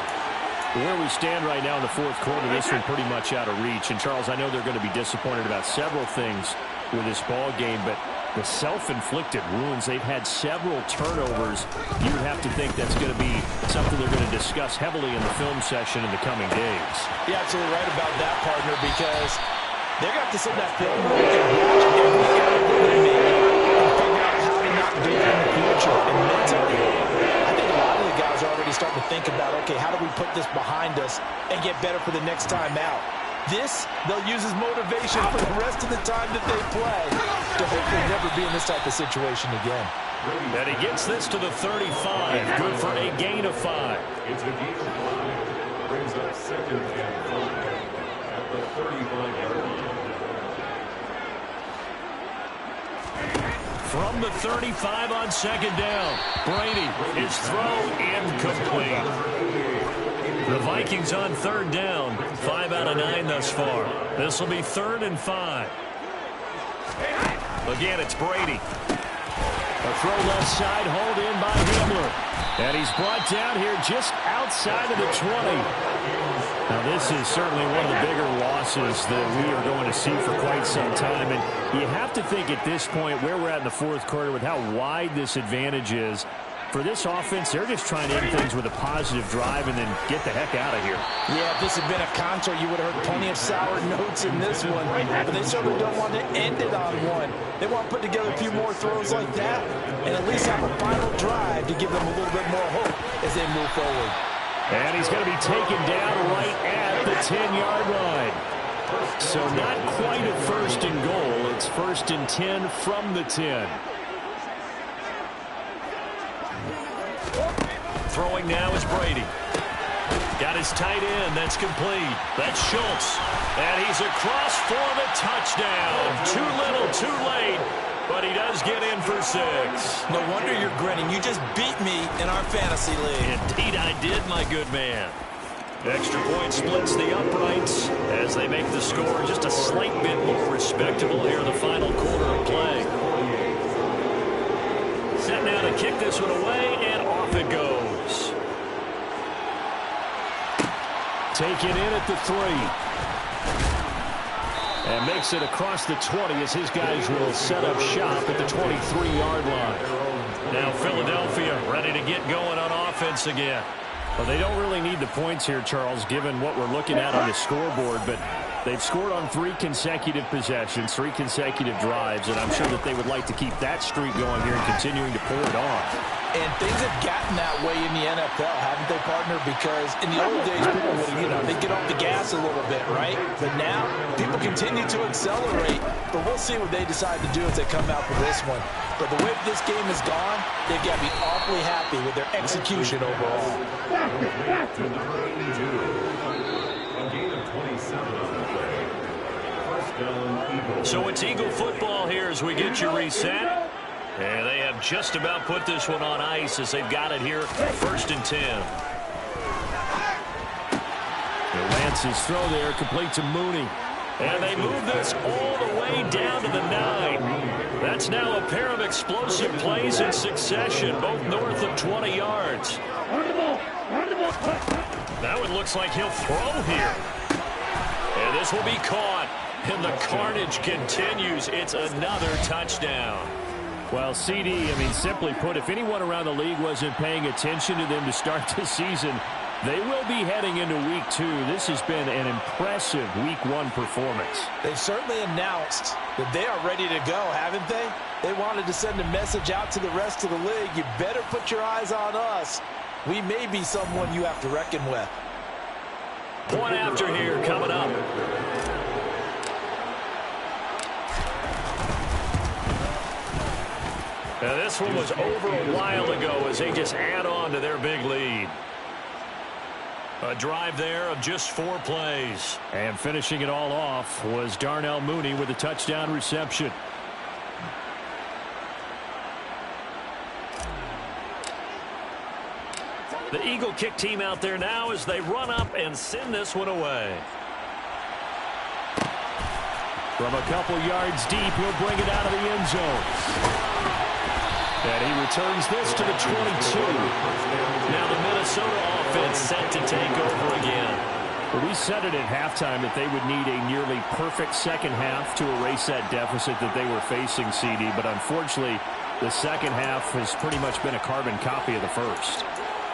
Where we stand right now in the fourth quarter, this one pretty much out of reach. And, Charles, I know they're going to be disappointed about several things with this ball game, but the self-inflicted wounds, they've had several turnovers. You would have to think that's going to be something they're going to discuss heavily in the film session in the coming days. You're absolutely right about that, partner, because they're going to have to sit in that film room and watch every error that they make and figure out how to not do it in the future. And mentally, I think a lot of the guys are already starting to think about, okay, how do we put this behind us and get better for the next time out? This, they'll use as motivation for the rest of the time that they play to hopefully never be in this type of situation again. And he gets this to the 35. Good for a gain of 5. It's a gain of 5. Brings up 2nd and 5 at the 35-yard line. From the 35 on 2nd down, Brady, his throw incomplete. The Vikings on 3rd down, 5 out of 9 thus far. This will be 3rd and 5. Again, it's Brady. A throw left side, hauled in by Hamler. And he's brought down here just outside of the 20. Now, this is certainly one of the bigger losses that we are going to see for quite some time. And you have to think at this point where we're at in the fourth quarter with how wide this advantage is. For this offense, they're just trying to end things with a positive drive and then get the heck out of here. Yeah, if this had been a concert, you would have heard plenty of sour notes in this one. But they certainly don't want to end it on one. They want to put together a few more throws like that and at least have a final drive to give them a little bit more hope as they move forward. And he's going to be taken down right at the 10-yard line. So not quite a 1st and goal. It's 1st and 10 from the 10. Throwing now is Brady. Got his tight end. That's complete. That's Schultz. And he's across for the touchdown. Too little, too late. But he does get in for 6. No wonder you're grinning. You just beat me in our fantasy league. Indeed I did, my good man. Extra point splits the uprights as they make the score just a slight bit more respectable here in the final quarter of play. Set now to kick this one away, and off it goes. Taken in at the 3. And makes it across the 20 as his guys will set up shop at the 23-yard line. Now Philadelphia ready to get going on offense again. Well, they don't really need the points here, Charles, given what we're looking at on the scoreboard, but they've scored on 3 consecutive possessions, 3 consecutive drives, and I'm sure that they would like to keep that streak going here and continuing to pull it on. And things have gotten that way in the NFL, haven't they, partner? Because in the old days, people would, they'd get off the gas a little bit, right? But now, people continue to accelerate. But we'll see what they decide to do as they come out for this one. But the way this game has gone, they've got to be awfully happy with their execution overall. So it's Eagle football here as we get you reset. And they have just about put this one on ice as they've got it here, 1st and 10. Lance's throw there, complete to Mooney. And they move this all the way down to the 9. That's now a pair of explosive plays in succession, both north of 20 yards. Now it looks like he'll throw here. And this will be caught. And the carnage continues. It's another touchdown. Well, CD, simply put, if anyone around the league wasn't paying attention to them to start the season, they will be heading into Week 2. This has been an impressive Week 1 performance. They've certainly announced that they are ready to go, haven't they? They wanted to send a message out to the rest of the league. You better put your eyes on us. We may be someone you have to reckon with. Point after here coming up. Now this one was over a while ago as they just add on to their big lead. A drive there of just 4 plays. And finishing it all off was Darnell Mooney with a touchdown reception. The Eagle kick team out there now as they run up and send this one away. From a couple yards deep, he'll bring it out of the end zone. And he returns this to the 22. Now the Minnesota offense set to take over again. Well, we said it at halftime that they would need a nearly perfect second half to erase that deficit that they were facing, CD. But unfortunately, the second half has pretty much been a carbon copy of the first.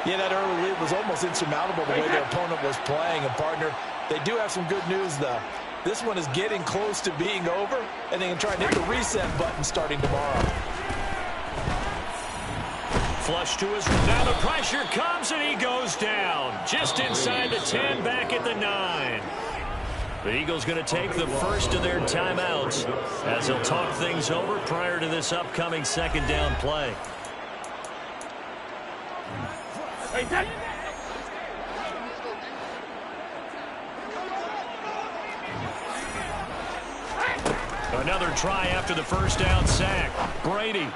Yeah, that early lead was almost insurmountable the way their opponent was playing. And, partner, they do have some good news, though. This one is getting close to being over, and they can try and hit the reset button starting tomorrow. Flush to his. Now the pressure comes, and he goes down. Just inside the 10, back at the 9. The Eagles going to take the first of their timeouts as they'll talk things over prior to this upcoming second down play. Another try after the first down sack. Brady.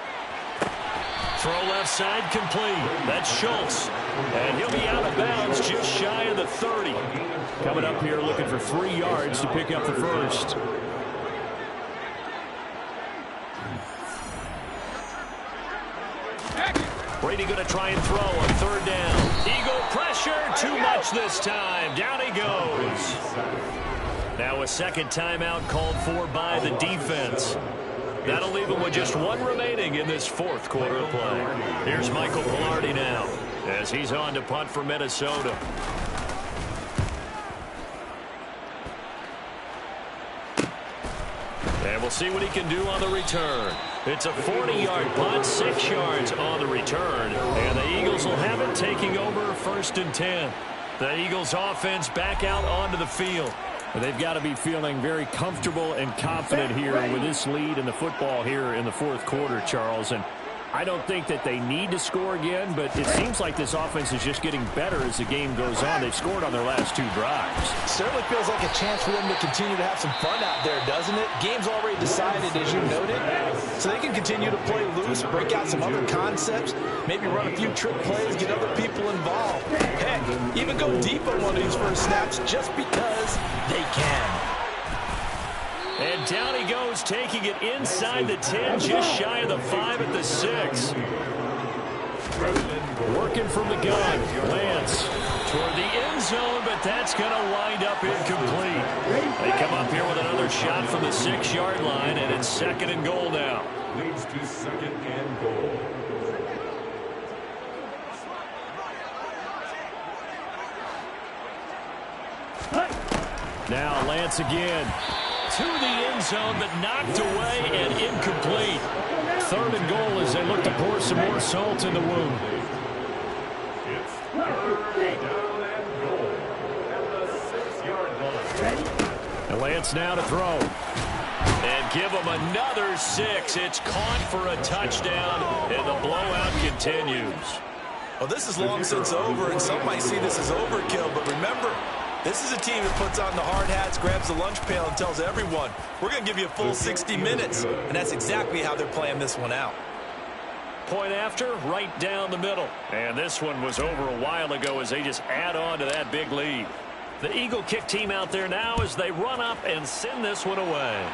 Throw left side complete. That's Schultz. And he'll be out of bounds just shy of the 30. Coming up here looking for 3 yards to pick up the first. Brady going to try and throw on 3rd down. Eagle pressure. Too much this time. Down he goes. Now a second timeout called for by the defense. That'll leave him with just 1 remaining in this 4th quarter of play. Here's Michael Pilardi now as he's on to punt for Minnesota. And we'll see what he can do on the return. It's a 40-yard punt, 6 yards on the return. And the Eagles will have it taking over 1st and 10. The Eagles offense back out onto the field. They've got to be feeling very comfortable and confident here with this lead in the football here in the 4th quarter, Charles. And I don't think that they need to score again, but it seems like this offense is just getting better as the game goes on. They've scored on their last 2 drives. Certainly feels like a chance for them to continue to have some fun out there, doesn't it? Game's already decided, as you noted, so they can continue to play loose, break out some other concepts, maybe run a few trick plays, get other people involved. Heck, even go deep on one of these first snaps just because they can. And down he goes, taking it inside the 10, just shy of the 5 at the 6. Working from the gun, Lance. Toward the end zone, but that's going to wind up incomplete. They come up here with another shot from the 6-yard line, and it's 2nd and goal now. Leads to 2nd and goal. Now Lance again. to the end zone, but knocked away and incomplete. 3rd and goal as they look to pour some more salt in the wound. It's 3rd down and goal at the 6-yard line. And Lance now to throw. And give him another 6. It's caught for a touchdown, and the blowout continues. Well, this is long since over, and some might see this as overkill, but remember, this is a team that puts on the hard hats, grabs the lunch pail, and tells everyone, we're going to give you a full 60 minutes. And that's exactly how they're playing this one out. Point after, right down the middle. And this one was over a while ago as they just add on to that big lead. The Eagle kick team out there now as they run up and send this one away.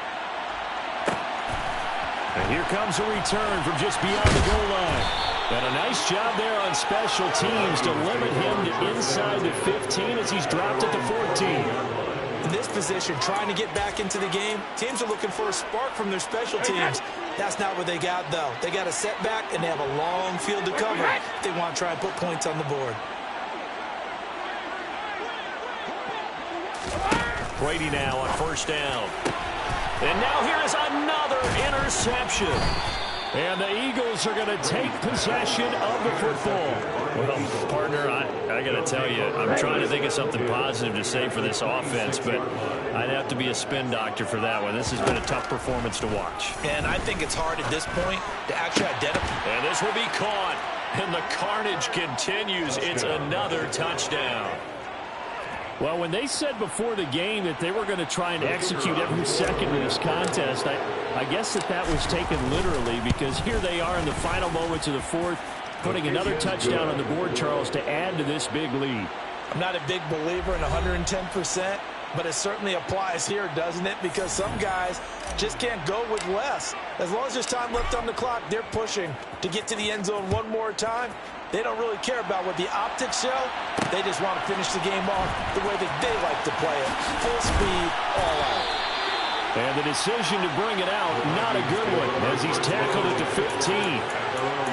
And here comes a return from just beyond the goal line. And a nice job there on special teams to limit him to inside the 15 as he's dropped at the 14. In this position, trying to get back into the game, teams are looking for a spark from their special teams. That's not what they got, though. They got a setback, and they have a long field to cover if they want to try and put points on the board. Brady now on 1st down. And now here is another interception. And the Eagles are going to take possession of the football. Well, partner, I got to tell you, I'm trying to think of something positive to say for this offense, but I'd have to be a spin doctor for that one. This has been a tough performance to watch. And I think it's hard at this point to actually identify. And this will be caught. And the carnage continues. It's another touchdown. Well, when they said before the game that they were going to try and execute every second of this contest, I guess that was taken literally, because here they are in the final moments of the 4th, putting another touchdown on the board, Charles, to add to this big lead. I'm not a big believer in 110%, but it certainly applies here, doesn't it? Because some guys just can't go with less. As long as there's time left on the clock, they're pushing to get to the end zone one more time. They don't really care about what the optics show. They just want to finish the game off the way that they like to play it. Full speed, all out. And the decision to bring it out, not a good one, as he's tackled at the 15.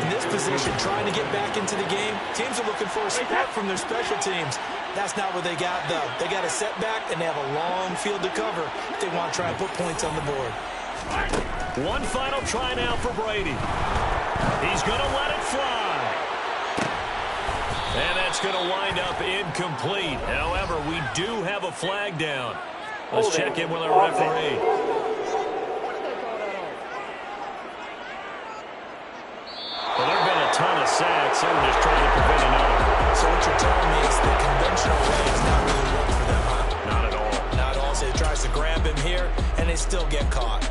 In this position, trying to get back into the game, teams are looking for a spark from their special teams. That's not what they got, though. They got a setback, and they have a long field to cover if they want to try and put points on the board. One final try now for Brady. He's going to let it fly. And that's going to wind up incomplete. However, we do have a flag down. Let's check in with our referee. Well, there have been a ton of sacks. They're just trying to prevent another. So what you're telling me is the conventional way is not really working for them, huh? Not at all. Not at all. So he tries to grab him here, and they still get caught.